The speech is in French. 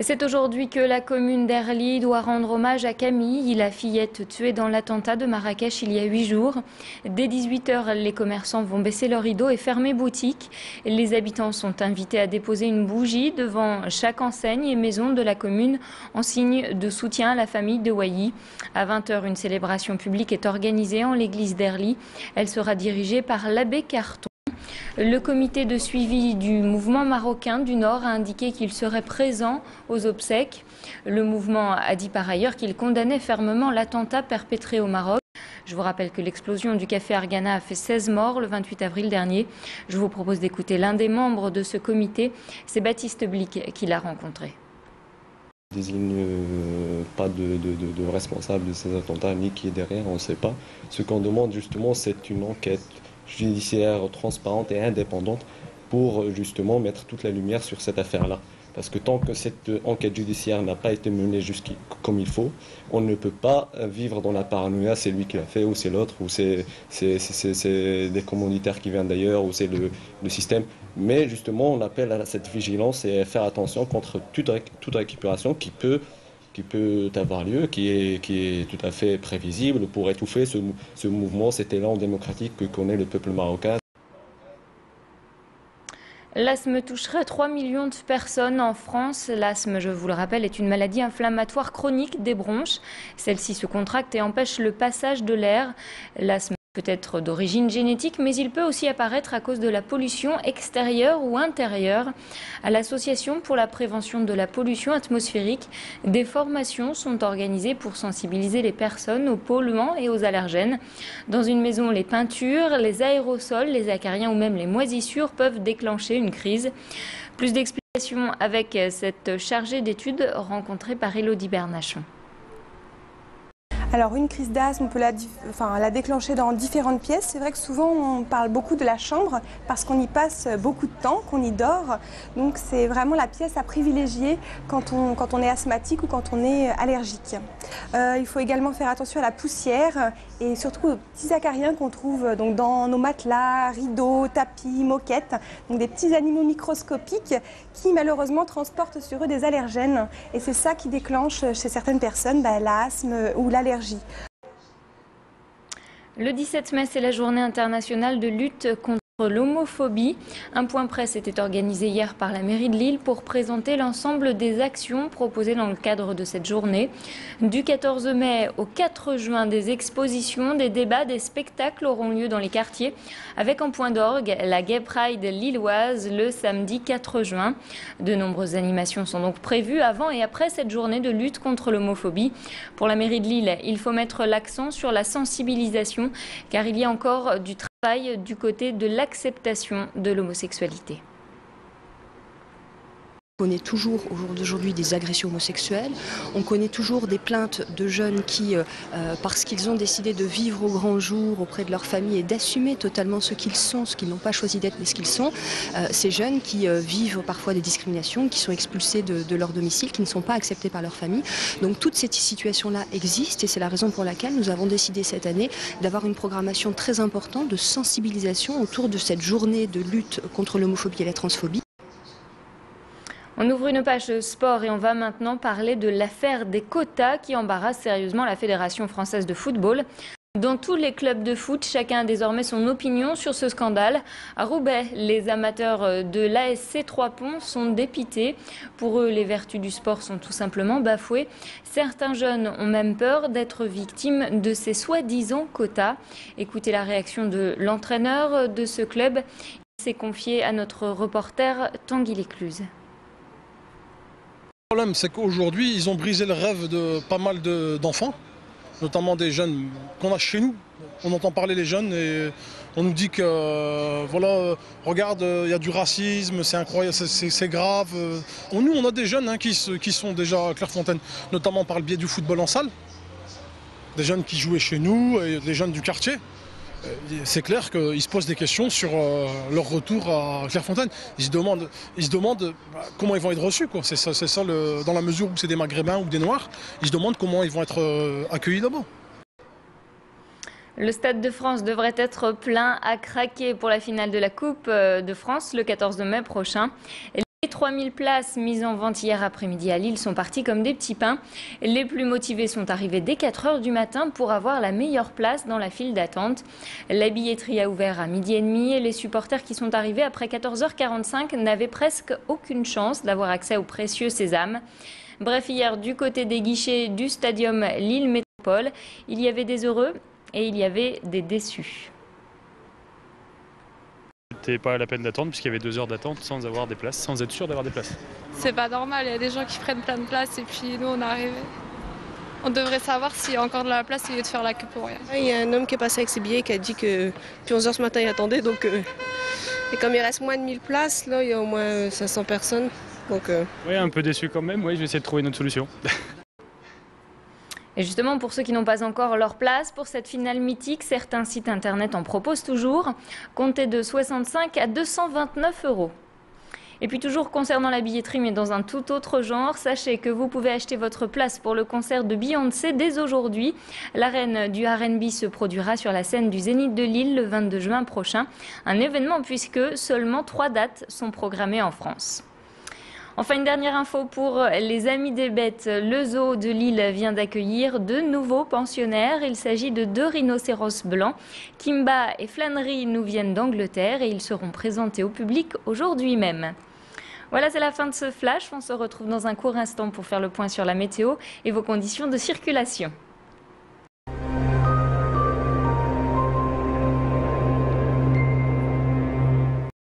C'est aujourd'hui que la commune d'Erly doit rendre hommage à Camille, la fillette tuée dans l'attentat de Marrakech il y a 8 jours. Dès 18 h, les commerçants vont baisser leurs rideaux et fermer boutique. Les habitants sont invités à déposer une bougie devant chaque enseigne et maison de la commune en signe de soutien à la famille de Wailly. À 20 h, une célébration publique est organisée en l'église d'Erly. Elle sera dirigée par l'abbé Carton. Le comité de suivi du mouvement marocain du Nord a indiqué qu'il serait présent aux obsèques. Le mouvement a dit par ailleurs qu'il condamnait fermement l'attentat perpétré au Maroc. Je vous rappelle que l'explosion du café Argana a fait 16 morts le 28 avril dernier. Je vous propose d'écouter l'un des membres de ce comité, c'est Baptiste Blic qui l'a rencontré. On ne désigne pas de responsable de ces attentats, ni qui est derrière, on ne sait pas. Ce qu'on demande justement, c'est une enquête judiciaire transparente et indépendante pour justement mettre toute la lumière sur cette affaire-là. Parce que tant que cette enquête judiciaire n'a pas été menée comme il faut, on ne peut pas vivre dans la paranoïa, c'est lui qui l'a fait, ou c'est l'autre, ou c'est des commanditaires qui viennent d'ailleurs, ou c'est le système. Mais justement, on appelle à cette vigilance et à faire attention contre toute récupération qui peut avoir lieu, qui est tout à fait prévisible pour étouffer ce mouvement, cet élan démocratique que connaît le peuple marocain. L'asthme toucherait 3 millions de personnes en France. L'asthme, je vous le rappelle, est une maladie inflammatoire chronique des bronches. Celle-ci se contracte et empêche le passage de l'air. L'asthme peut être d'origine génétique, mais il peut aussi apparaître à cause de la pollution extérieure ou intérieure. À l'Association pour la prévention de la pollution atmosphérique, des formations sont organisées pour sensibiliser les personnes aux polluants et aux allergènes. Dans une maison, les peintures, les aérosols, les acariens ou même les moisissures peuvent déclencher une crise. Plus d'explications avec cette chargée d'études rencontrée par Élodie Bernachon. Alors une crise d'asthme, on peut la déclencher dans différentes pièces. C'est vrai que souvent on parle beaucoup de la chambre parce qu'on y passe beaucoup de temps, qu'on y dort. Donc c'est vraiment la pièce à privilégier quand on est asthmatique ou quand on est allergique. Il faut également faire attention à la poussière et surtout aux petits acariens qu'on trouve donc dans nos matelas, rideaux, tapis, moquettes. Donc des petits animaux microscopiques qui malheureusement transportent sur eux des allergènes. Et c'est ça qui déclenche chez certaines personnes l'asthme ou l'allergie. Le 17 mai, c'est la journée internationale de lutte contre l'homophobie. Un point presse était organisé hier par la mairie de Lille pour présenter l'ensemble des actions proposées dans le cadre de cette journée. Du 14 mai au 4 juin, des expositions, des débats, des spectacles auront lieu dans les quartiers avec en point d'orgue la Gay Pride lilloise le samedi 4 juin. De nombreuses animations sont donc prévues avant et après cette journée de lutte contre l'homophobie. Pour la mairie de Lille, il faut mettre l'accent sur la sensibilisation car il y a encore du travail du côté de l'acceptation de l'homosexualité. On connaît toujours au jour d'aujourd'hui des agressions homosexuelles, on connaît toujours des plaintes de jeunes qui, parce qu'ils ont décidé de vivre au grand jour auprès de leur famille et d'assumer totalement ce qu'ils sont, ce qu'ils n'ont pas choisi d'être mais ce qu'ils sont, ces jeunes qui vivent parfois des discriminations, qui sont expulsés de leur domicile, qui ne sont pas acceptés par leur famille. Donc toutes ces situations-là existent et c'est la raison pour laquelle nous avons décidé cette année d'avoir une programmation très importante de sensibilisation autour de cette journée de lutte contre l'homophobie et la transphobie. On ouvre une page sport et on va maintenant parler de l'affaire des quotas qui embarrasse sérieusement la Fédération française de football. Dans tous les clubs de foot, chacun a désormais son opinion sur ce scandale. À Roubaix, les amateurs de l'ASC Trois-Ponts sont dépités. Pour eux, les vertus du sport sont tout simplement bafouées. Certains jeunes ont même peur d'être victimes de ces soi-disant quotas. Écoutez la réaction de l'entraîneur de ce club. Il s'est confié à notre reporter Tanguy Lécluse. Le problème, c'est qu'aujourd'hui, ils ont brisé le rêve de pas mal d'enfants, notamment des jeunes qu'on a chez nous. On entend parler les jeunes et on nous dit que, voilà, regarde, il y a du racisme, c'est incroyable, c'est grave. Nous, on a des jeunes qui sont déjà à Clairefontaine, notamment par le biais du football en salle. Des jeunes qui jouaient chez nous et des jeunes du quartier. C'est clair qu'ils se posent des questions sur leur retour à Clairefontaine. Ils se demandent comment ils vont être reçus. C'est ça dans la mesure où c'est des Maghrébins ou des Noirs, ils se demandent comment ils vont être accueillis d'abord. Le Stade de France devrait être plein à craquer pour la finale de la Coupe de France le 14 mai prochain. Les 3000 places mises en vente hier après-midi à Lille sont parties comme des petits pains. Les plus motivés sont arrivés dès 4 h du matin pour avoir la meilleure place dans la file d'attente. La billetterie a ouvert à 12h30 et les supporters qui sont arrivés après 14h45 n'avaient presque aucune chance d'avoir accès au précieux sésame. Bref, hier, du côté des guichets du stadium Lille Métropole, il y avait des heureux et il y avait des déçus. C'était pas la peine d'attendre puisqu'il y avait 2 heures d'attente sans avoir des places, sans être sûr d'avoir des places. C'est pas normal, il y a des gens qui prennent plein de places et puis nous on est arrivés. On devrait savoir s'il y a encore de la place au lieu de faire la queue pour rien. Il y a un homme qui est passé avec ses billets qui a dit que depuis 11h ce matin il attendait. Donc, et comme il reste moins de 1000 places, là il y a au moins 500 personnes. Donc, Oui, un peu déçu quand même, oui, je vais essayer de trouver une autre solution. Et justement, pour ceux qui n'ont pas encore leur place pour cette finale mythique, certains sites internet en proposent toujours. Comptez de 65 à 229 €. Et puis toujours concernant la billetterie, mais dans un tout autre genre, sachez que vous pouvez acheter votre place pour le concert de Beyoncé dès aujourd'hui. La reine du R&B se produira sur la scène du Zénith de Lille le 22 juin prochain. Un événement puisque seulement 3 dates sont programmées en France. Enfin, une dernière info pour les amis des bêtes. Le zoo de Lille vient d'accueillir 2 nouveaux pensionnaires. Il s'agit de 2 rhinocéros blancs. Kimba et Flannery nous viennent d'Angleterre et ils seront présentés au public aujourd'hui même. Voilà, c'est la fin de ce flash. On se retrouve dans un court instant pour faire le point sur la météo et vos conditions de circulation.